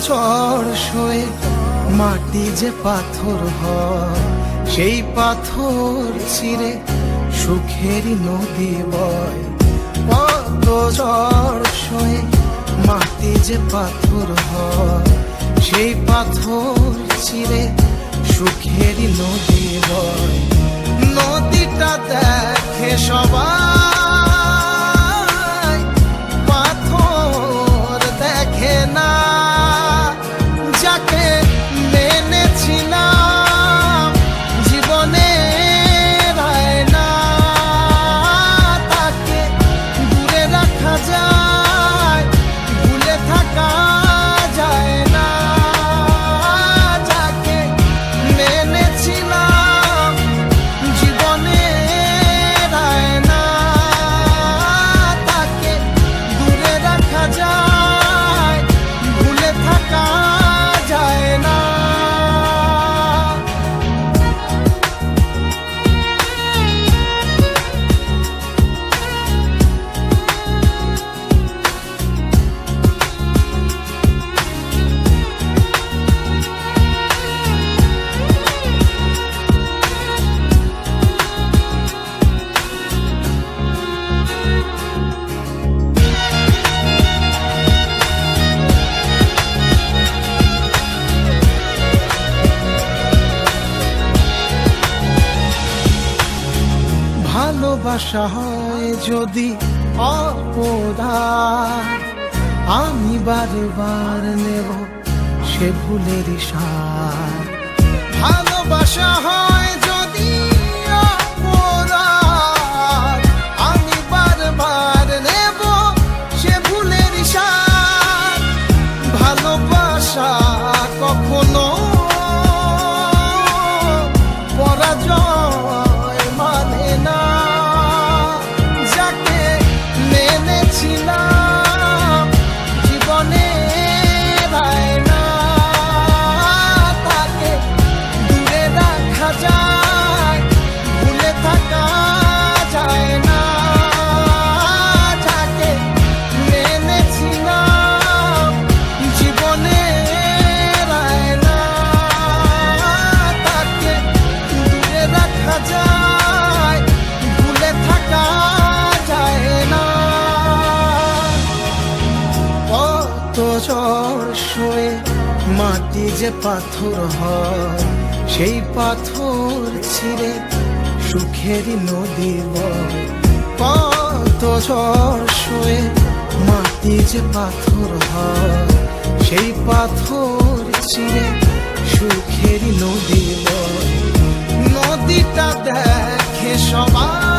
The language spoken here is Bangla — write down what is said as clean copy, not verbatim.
ঝড় সয়ে মাটি যে পাথর হয়, সেই পাথর ছিঁড়ে সুখেরই নদী বয়। কত ঝড় সয়ে মাটি যে পাথর হয়, সেই পাথর ছিঁড়ে সুখেরই নদী বয়। নদীটা দেখে সবাই, পাথর দেখে না। যাকে মেনেছিলাম জীবনে রায় না, তাকে দূরে রাখা যায়, ভুলে থাকা যায় না। যাকে মেনেছিলাম জীবনে রায় না, তাকে দূরে রাখা যায়, ভুলে থাকা যায় না। ভালোবাসা হয় যদি অপরাধ, আমি বারবার নেব সে ভুলের সার। ভালোবাসা হয় যদি অপরাধ, আমি বারবার নেব সে ভুলের সার। ভালোবাসা কখনো পরাজয় মানে না। যাকে মেনেছিলাম জীবনে রায় না, তাকে দূরে রাখা যায়, ভুলে থাকা যায় না। যাকে মেনেছিলাম জীবনে রায় না, তাকে দূরে রাখা যায়, ভুলে থাকা যায় না। কত ঝড় সয়ে মাটি যে পাথর হয়, সেই পাথর ছিঁড়ে সুখেরই নদী বয়। কত ঝড় সয়ে মাটি যে পাথর হয়, সেই পাথর ছিঁড়ে সুখেরই নদী বয়। নদীটা দেখে সবাই,